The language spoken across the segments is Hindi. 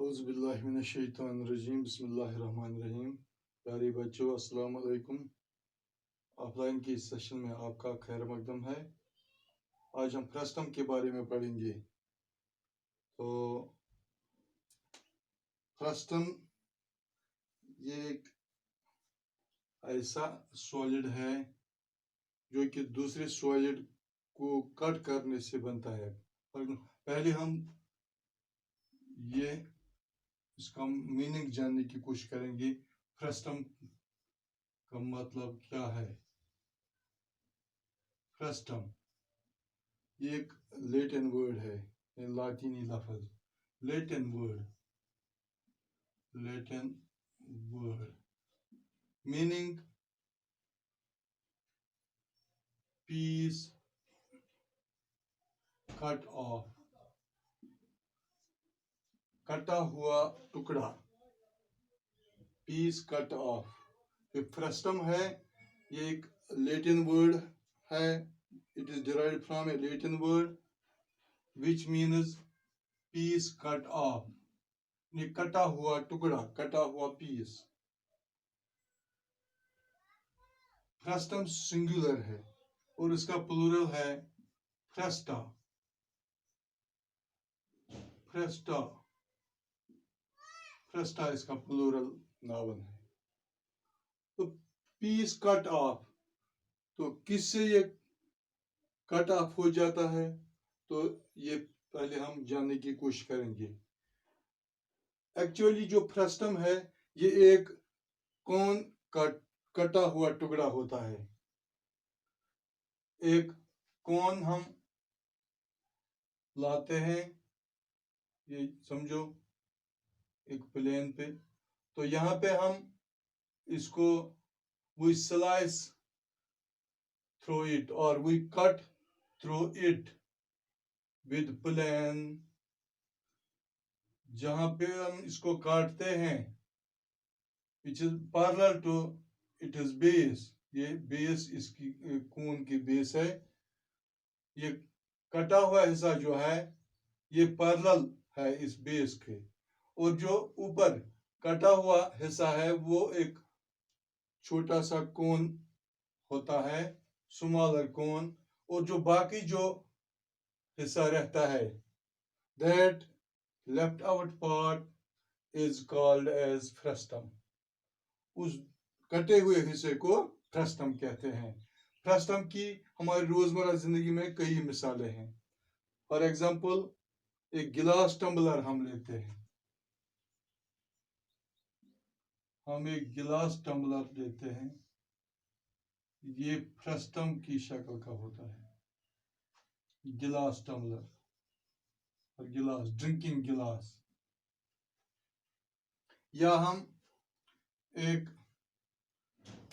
औज़ुबिल्लाहिमिनश्शैतानिर्रजीम बिस्मिल्लाहिर्रहमानिर्रहीम। प्यारे बच्चों, अस्सलाम वालेकुम। ऑफलाइन की इस सेशन में आपका खैर मकदम है। आज हम फ्रस्टम के बारे में पढ़ेंगे। तो फ्रस्टम ये एक ऐसा सॉलिड है जो कि दूसरे सॉलिड को कट करने से बनता है। पहले हम ये इसका मीनिंग जानने की कोशिश करेंगे। फ्रस्टम का मतलब क्या है? फ्रस्टम ये एक लैटिन वर्ड है, लातीनी लफ्ज, Latin word meaning piece cut off, कटा हुआ टुकड़ा, पीस कट ऑफ। ये फ्रस्टम है, ये एक लैटिन वर्ड है। It is derived from a Latin word which means piece cut off, ये कटा हुआ टुकड़ा, कटा हुआ पीस। फ्रस्टम सिंगुलर है और इसका प्लूरल है फ्रस्टा। फ्रस्टा फ्रस्टा इसका प्लूरल नाउन है। तो पीस कट ऑफ, तो किससे ये कट ऑफ हो जाता है? तो ये पहले हम जानने की कोशिश करेंगे। एक्चुअली जो फ्रस्टम है ये एक कोन कटा हुआ टुकड़ा होता है। एक कोन हम लाते हैं, ये समझो एक प्लेन पे, तो यहाँ पे हम इसको we slice through it or we cut through it with plane। जहाँ पे हम इसको काटते हैं which is parallel to it is base, ये बेस इसकी कोन की बेस है। ये कटा हुआ हिस्सा जो है ये पैरेलल है इस बेस के, और जो ऊपर कटा हुआ हिस्सा है वो एक छोटा सा कोन होता है, स्मॉलर कोन, और जो बाकी जो हिस्सा रहता है that left out part is called as frustum। उस कटे हुए हिस्से को फ्रस्टम कहते हैं। फ्रस्टम की हमारी रोजमर्रा जिंदगी में कई मिसालें हैं। फॉर एग्जाम्पल, एक गिलास टम्बलर हम लेते हैं, हम एक गिलास टम्बलर लेते हैं, ये फ्रस्टम की शक्ल का होता है। गिलास टम्बलर और गिलास, ड्रिंकिंग गिलास। या हम एक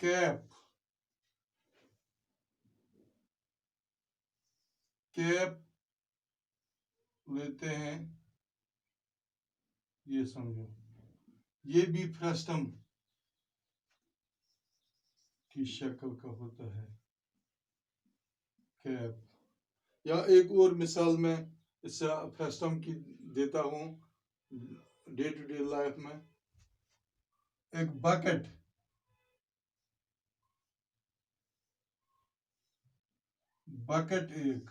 कैप लेते हैं, ये समझो, ये भी फ्रस्टम की शक्ल का होता है, कैप। या एक और मिसाल मैं इससे फ्रस्टम की देता हूँ डे टू डे लाइफ में। एक बकेट, एक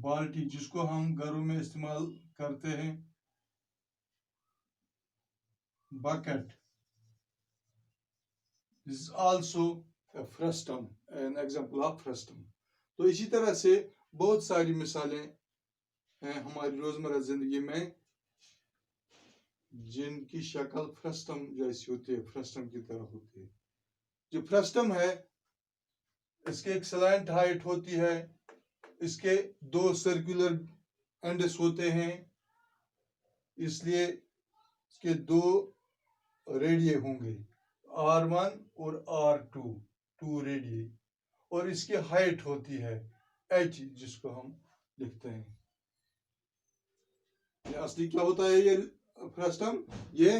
बाल्टी जिसको हम घरों में इस्तेमाल करते हैं, bucket this is also a frustum, an example of frustum। तो इसी तरह से बहुत सारी मिसालें हैं हमारी रोजमर्रा जिंदगी में जिनकी शक्ल फ्रस्टम जैसी होती है, फ्रस्टम की तरह होती है। जो फ्रस्टम है इसके एक स्लैंट हाइट होती है, इसके दो सर्कुलर एंड्स होते हैं, इसलिए इसके दो रेडिये होंगे, R1 और R2, टू रेडिये, और इसकी हाइट होती है H, जिसको हम लिखते हैं। ये असली क्या होता है? ये फ्रस्टम ये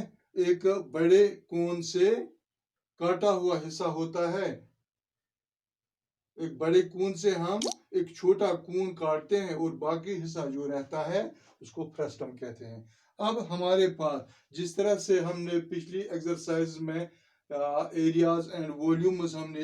एक बड़े कोन से काटा हुआ हिस्सा होता है। एक बड़े कोन से हम एक छोटा कोन काटते हैं और बाकी हिस्सा जो रहता है उसको फ्रस्टम कहते हैं। अब हमारे पास जिस तरह से हमने पिछली एक्सरसाइज में एरियाज एंड वॉल्यूम्स हमने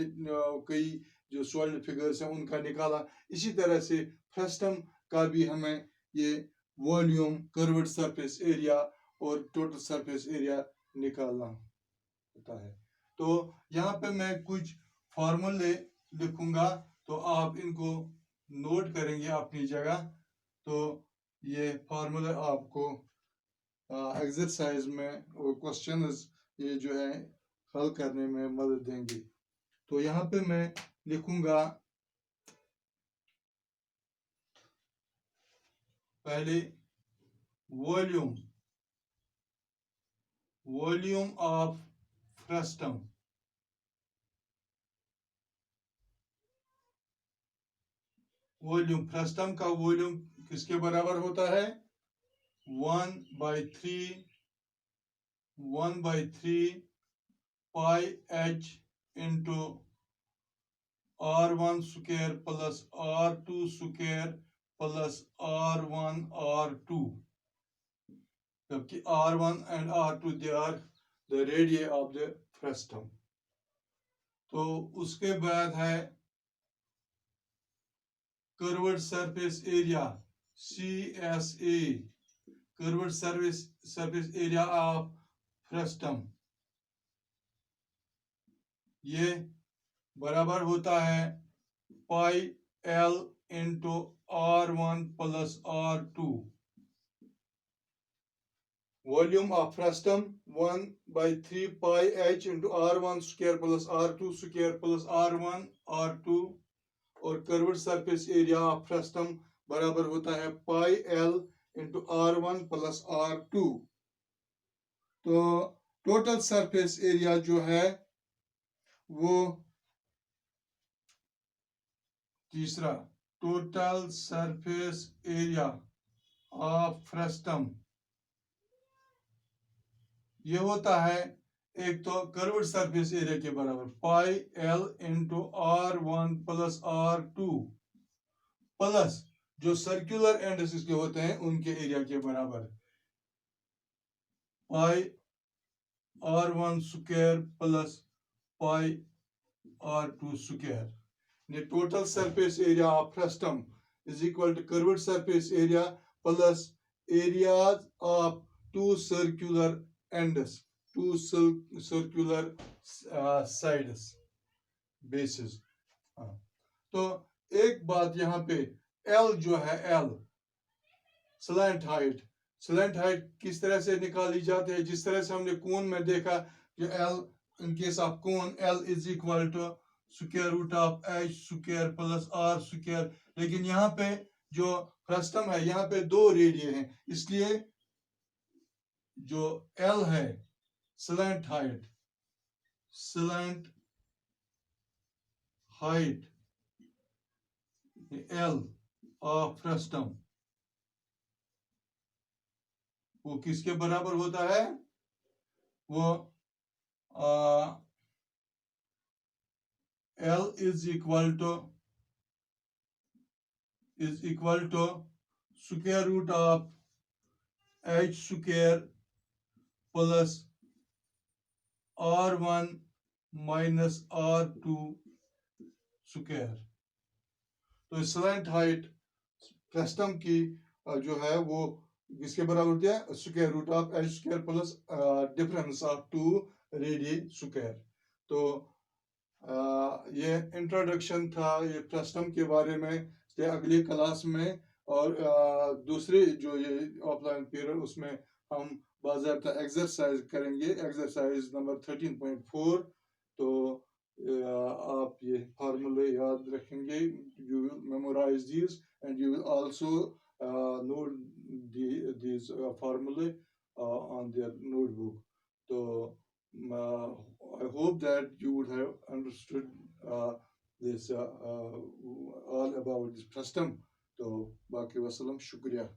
कई जो सॉलिड फिगर्स हैं उनका निकाला, इसी तरह से फ्रस्टम का भी हमें ये वॉल्यूम, कर्व्ड सरफेस एरिया और टोटल सरफेस एरिया निकालना होता है। तो यहाँ पे मैं कुछ फार्मूले लिखूंगा, तो आप इनको नोट करेंगे अपनी जगह। तो ये फार्मूले आपको एक्सरसाइज में और क्वेश्चंस ये जो है हल करने में मदद देंगे। तो यहाँ पे मैं लिखूंगा पहले volume of frustum. Volume, frustum का वॉल्यूम किसके बराबर होता है? 1/3 पाई h into r1 square plus r2 square plus r1 r2, जबकि r1 and r2 they are the radii of the frustum। तो उसके बाद है curved surface area CSA, curved surface area of frustum, ये बराबर होता है पाई L into R1 plus R2। Volume of frustum 1/3 pi h into R1 square plus R2 square plus R1 R2, और curved surface area of frustum बराबर होता है पाई L into R1 plus R2। तो टोटल सरफेस एरिया जो है वो तीसरा, total surface area of frustum, ये होता है एक तो कर्व्ड सरफेस एरिया के बराबर pi L into R1 plus R2 plus जो सर्कुलर एंड्स इसके होते हैं उनके एरिया के बराबर pi R1 square plus pi R2 square. Total surface area of frustum is equal to curved surface area plus areas of two circular ends, two circular sides, basis. तो एक बात यहाँ पे L जो है, L slant height, slant height किस तरह से निकाली जाती है? जिस तरह से हमने कोन में देखा जो L in case of cone L is equal to square root of h square plus r square, लेकिन यहाँ पे जो फ्रस्टम है यहाँ पे दो रेडियस हैं, इसलिए जो L है slant height, slant height L of frustum वो किसके बराबर होता है? वो L is equal to square root of h square plus R1 minus R2 square. तो स्लैंट हाइट फ्रस्टम की जो है वो किसके बराबर होती है? Square root of h square plus difference of two radius square. तो ये इंट्रोडक्शन था ये फ्रस्टम के बारे में। ये अगली क्लास में और दूसरे जो ये ऑफलाइन पीरियड उसमें हम बाज़ाब्ता एक्सरसाइज करेंगे, एक्सरसाइज नंबर 13.4। तो आप ये फार्मूले याद रखेंगे, you will memorise these and you will also note these formulae on their notebook. So I hope that you would have understood this all about this frustum. तो बाकी वसलम, शुक्रिया।